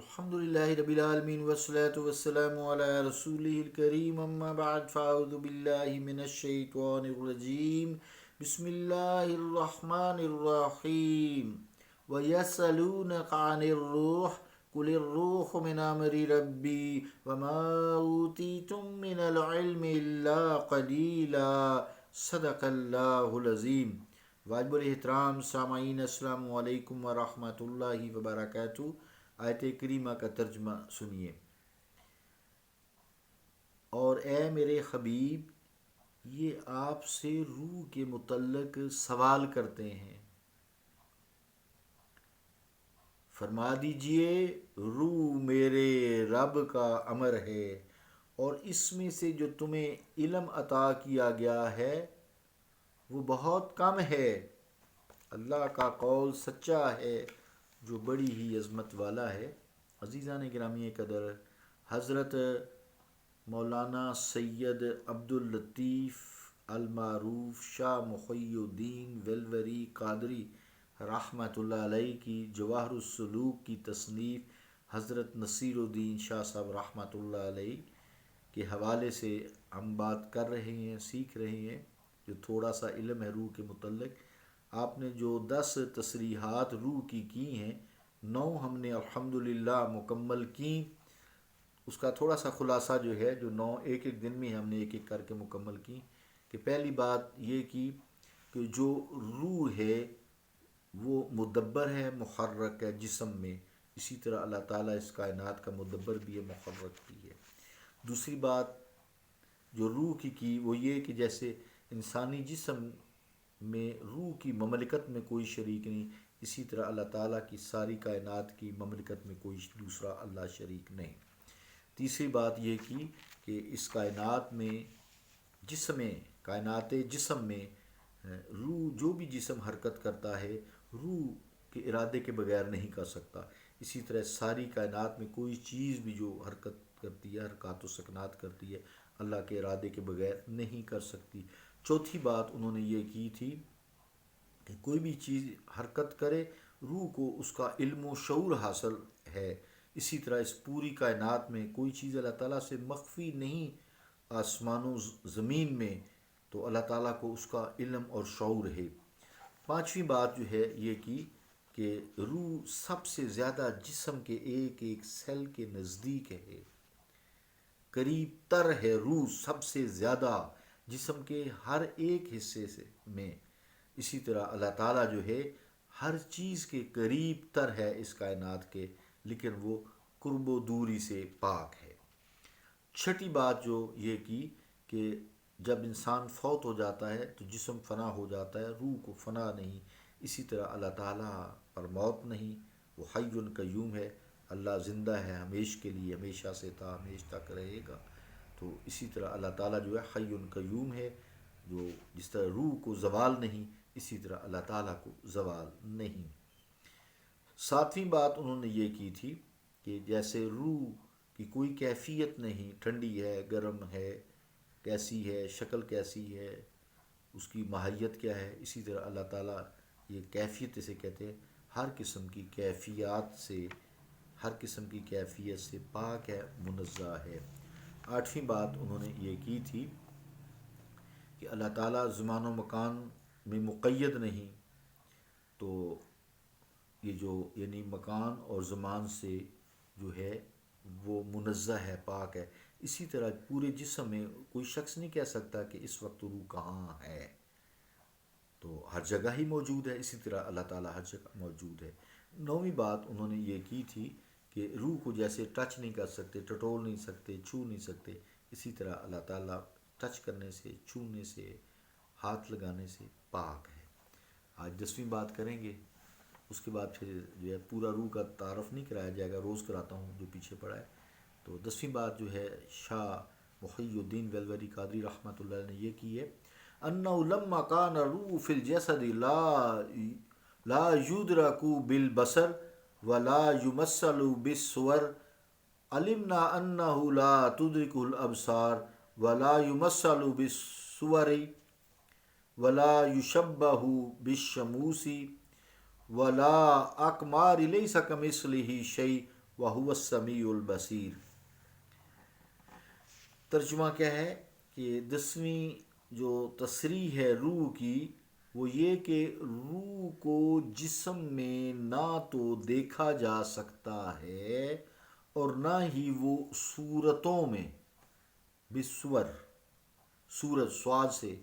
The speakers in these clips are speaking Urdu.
الحمدللہ رب العالمین والصلاة والسلام علی رسولہ الکریم اما بعد فاعوذ باللہ من الشیطان الرجیم بسم اللہ الرحمن الرحیم وَيَسْأَلُونَكَ عَنِ الرُّوحِ قُلِ الرُّوحُ مِنْ أَمْرِ رَبِّي وَمَا أُوتِيتُم مِّنَ الْعِلْمِ إِلَّا قَلِيلًا صدق اللہ العظیم۔ واجب الاحترام سامعین، السلام علیکم ورحمۃ اللہ وبرکاتہ۔ آیت کریمہ کا ترجمہ سنیے۔ اور اے میرے حبیب، یہ آپ سے روح کے متعلق سوال کرتے ہیں، فرما دیجئے روح میرے رب کا امر ہے، اور اس میں سے جو تمہیں علم عطا کیا گیا ہے وہ بہت کم ہے۔ اللہ کا قول سچا ہے جو بڑی ہی عظمت والا ہے۔ عزیزان گرامی قدر، حضرت مولانا سید عبداللطیف المعروف شاہ محی الدین ویلوری قادری رحمۃ اللہ علیہ کی جواہر السلوک کی تصنیف حضرت نصیر الدین شاہ صاحب رحمۃ اللہ علیہ کے حوالے سے ہم بات کر رہے ہیں، سیکھ رہے ہیں جو تھوڑا سا علم ہے روح کے متعلق۔ آپ نے جو 10 تصریحات روح کی ہیں، 9 ہم نے الحمدللہ مکمل کی۔ اس کا تھوڑا سا خلاصہ جو ہے، جو 9 ایک دن میں ہم نے ایک کر کے مکمل کی، کہ پہلی بات یہ کی کہ جو روح ہے وہ مدبر ہے، محرک ہے جسم میں، اسی طرح اللہ تعالیٰ اس کائنات کا مدبر بھی ہے، محرک بھی ہے۔ دوسری بات جو روح کی وہ یہ کہ جیسے انسانی جسم میں روح کی مملکت میں کوئی شریک نہیں، اسی طرح اللہ تعالیٰ کی ساری کائنات کی مملکت میں کوئی دوسرا اللہ شریک نہیں۔ تیسری بات یہ کی کہ اس کائنات میں کائنات جسم میں روح، جو بھی جسم حرکت کرتا ہے روح کے ارادے کے بغیر نہیں کر سکتا۔ اسی طرح ساری کائنات میں کوئی چیز بھی جو حرکت کرتی ہے، حرکات و سکنات کرتی ہے، اللہ کے ارادے کے بغیر نہیں کر سکتی۔ چوتھی بات انہوں نے یہ کی تھی کہ کوئی بھی چیز حرکت کرے روح کو اس کا علم و شعور حاصل ہے۔ اسی طرح اس پوری کائنات میں کوئی چیز اللہ تعالیٰ سے مخفی نہیں، آسمان و زمین میں، تو اللہ تعالیٰ کو اس کا علم اور شعور ہے۔ پانچویں بات جو ہے یہ کی کہ روح سب سے زیادہ جسم کے ایک ایک سیل کے نزدیک ہے، قریب تر ہے روح سب سے زیادہ جسم کے ہر ایک حصے میں۔ اسی طرح اللہ تعالیٰ جو ہے ہر چیز کے قریب تر ہے اس کائنات کے، لیکن وہ قرب و دوری سے پاک ہے۔ چھٹی بات جو یہ کی کہ جب انسان فوت ہو جاتا ہے تو جسم فنا ہو جاتا ہے، روح کو فنا نہیں۔ اسی طرح اللہ تعالیٰ پر موت نہیں، وہ حی قیوم ہے، اللہ زندہ ہے ہمیشہ کے لیے، ہمیشہ سے تا ہمیشہ تک رہے گا۔ تو اسی طرح اللہ تعالیٰ جو ہے حی قیوم ہے، جو جس طرح روح کو زوال نہیں، اسی طرح اللہ تعالیٰ کو زوال نہیں۔ ساتویں بات انہوں نے یہ کی تھی کہ جیسے روح کی کوئی کیفیت نہیں، ٹھنڈی ہے، گرم ہے، کیسی ہے، شکل کیسی ہے، اس کی ماہیت کیا ہے، اسی طرح اللہ تعالیٰ یہ کیفیت اسے کہتے ہیں، ہر قسم کی کیفیت سے پاک ہے، منزہ ہے۔ آٹھویں بات انہوں نے یہ کی تھی کہ اللہ تعالیٰ زمان و مکان میں مقید نہیں، تو یہ جو یعنی مکان اور زمان سے جو ہے وہ منزہ ہے، پاک ہے۔ اسی طرح پورے جسم میں کوئی شخص نہیں کہہ سکتا کہ اس وقت روح کہاں ہے، تو ہر جگہ ہی موجود ہے، اسی طرح اللہ تعالیٰ ہر جگہ موجود ہے۔ نویں بات انہوں نے یہ کی تھی کہ روح کو جیسے ٹچ نہیں کر سکتے، ٹٹول نہیں سکتے، چھو نہیں سکتے، اسی طرح اللہ تعالیٰ ٹچ کرنے سے، چھونے سے، ہاتھ لگانے سے پاک ہے۔ آج 10ویں بات کریں گے، اس کے بعد پھر جو ہے پورا روح کا تعارف نہیں کرایا جائے گا، روز کراتا ہوں جو پیچھے پڑا ہے۔ تو 10ویں بات جو ہے شاہ محی الدین ویلوری قادری رحمۃ اللہ علیہ نے یہ کی ہے، انہ لما کان الروح فی الجسد لا یدرک بالبصر ولا یمثل بالصور علمنا انہ لا تدرک الابصار ولا یمثل بالصور ولا یشبہ بالشموس ولا اقمار لیس کمثلہ شیء وَهُوَ السَّمِيعُ الْبَصِيرُ۔ ترجمہ کیا ہے کہ 10ویں جو تصریح ہے روح کی وہ یہ کہ روح کو جسم میں نہ تو دیکھا جا سکتا ہے اور نہ ہی وہ صورتوں میں بسور صورت سواد سے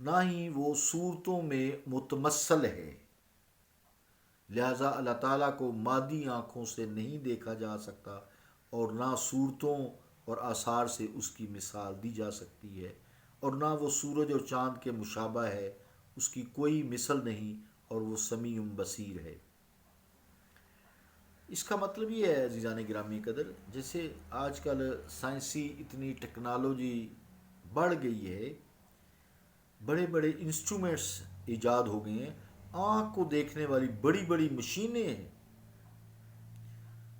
نہ ہی وہ صورتوں میں متمثل ہے، لہذا اللہ تعالیٰ کو مادی آنکھوں سے نہیں دیکھا جا سکتا اور نہ صورتوں اور آثار سے اس کی مثال دی جا سکتی ہے، اور نہ وہ سورج اور چاند کے مشابہ ہے، اس کی کوئی مثل نہیں، اور وہ سمیع بصیر ہے۔ اس کا مطلب یہ ہے عزیزان گرامی قدر، جیسے آج کل سائنسی اتنی ٹیکنالوجی بڑھ گئی ہے، بڑے بڑے انسٹرومنٹس ایجاد ہو گئے ہیں، آنکھ کو دیکھنے والی بڑی بڑی مشینیں ہیں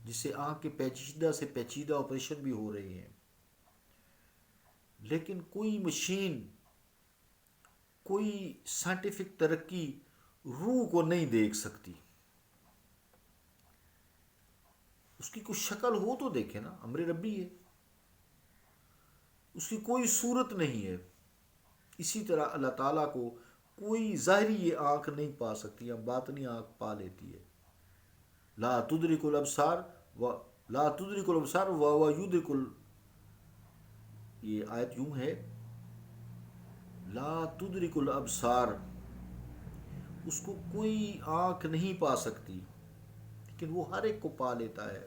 جس سے آنکھ کے پیچیدہ سے پیچیدہ آپریشن بھی ہو رہے ہیں، لیکن کوئی مشین، کوئی سائنٹیفک ترقی روح کو نہیں دیکھ سکتی۔ اس کی کوئی شکل ہو تو دیکھے نا، امر ربی ہے، اس کی کوئی صورت نہیں ہے۔ اسی طرح اللہ تعالیٰ کو کوئی ظاہری یہ آنکھ نہیں پا سکتی، ہم باطنی آنکھ پا لیتی ہے۔ لا تدرک الابصار و لا تدرک الابصار و یدرک یہ آیت یوں ہے، لا تدرک الابصار، اس کو کوئی آنکھ نہیں پا سکتی لیکن وہ ہر ایک کو پا لیتا ہے۔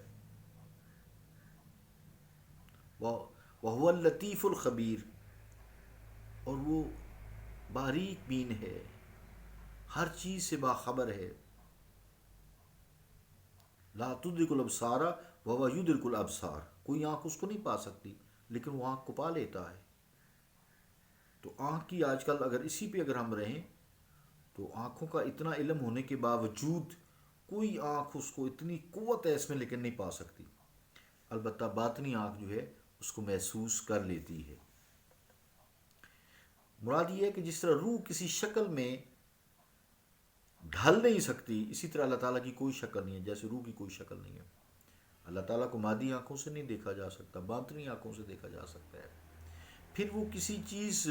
وَهُوَ اللطیف الخبیر، اور وہ باریک بین ہے، ہر چیز سے باخبر ہے۔ لا تدرک الابصار وهو یدرک الابصار، کوئی آنکھ اس کو نہیں پا سکتی لیکن وہ آنکھ کو پا لیتا ہے۔ تو آنکھ کی آج کل اگر اسی پہ اگر ہم رہیں تو آنکھوں کا اتنا علم ہونے کے باوجود کوئی آنکھ اس کو اتنی قوت ہے اس میں لیکن نہیں پا سکتی، البتہ باطنی آنکھ جو ہے اس کو محسوس کر لیتی ہے۔ مراد یہ ہے کہ جس طرح روح کسی شکل میں ڈھل نہیں سکتی، اسی طرح اللہ تعالیٰ کی کوئی شکل نہیں ہے، جیسے روح کی کوئی شکل نہیں ہے۔ اللہ تعالیٰ کو مادی آنکھوں سے نہیں دیکھا جا سکتا، باطنی آنکھوں سے دیکھا جا سکتا ہے۔ پھر وہ کسی چیز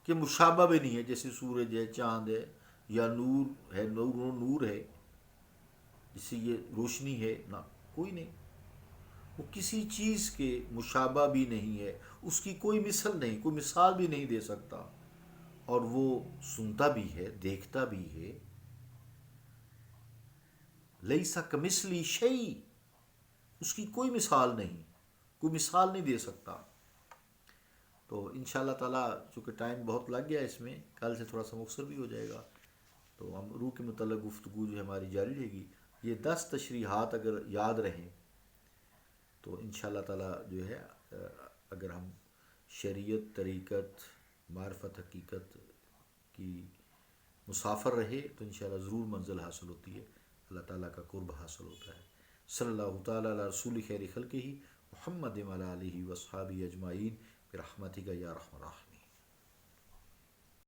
کے مشابہ بھی نہیں ہے، جیسے سورج ہے، چاند ہے، یا نور ہے، نور ہے جس سے یہ روشنی ہے، نہ کوئی نہیں، وہ کسی چیز کے مشابہ بھی نہیں ہے، اس کی کوئی مثل نہیں، کوئی مثال بھی نہیں دے سکتا، اور وہ سنتا بھی ہے، دیکھتا بھی ہے۔ لیسا کمثلی شیء، اس کی کوئی مثال نہیں، کوئی مثال نہیں دے سکتا۔ تو انشاءاللہ تعالیٰ چونکہ ٹائم بہت لگ گیا اس میں، کل سے تھوڑا سا مختصر بھی ہو جائے گا، تو ہم روح کے متعلق گفتگو جو ہے ہماری جاری رہے گی۔ یہ 10 تشریحات اگر یاد رہیں تو انشاءاللہ تعالیٰ جو ہے اگر ہم شریعت، طریقت، معرفت، حقیقت کی مسافر رہے تو انشاءاللہ ضرور منزل حاصل ہوتی ہے، اللہ تعالیٰ کا قرب حاصل ہوتا ہے۔ صلی اللہ تعالیٰ علی رسول خیر خلقہ محمد وعلی آلہ وصحبہ اجمعین برحمتک یا ارحم الراحمین۔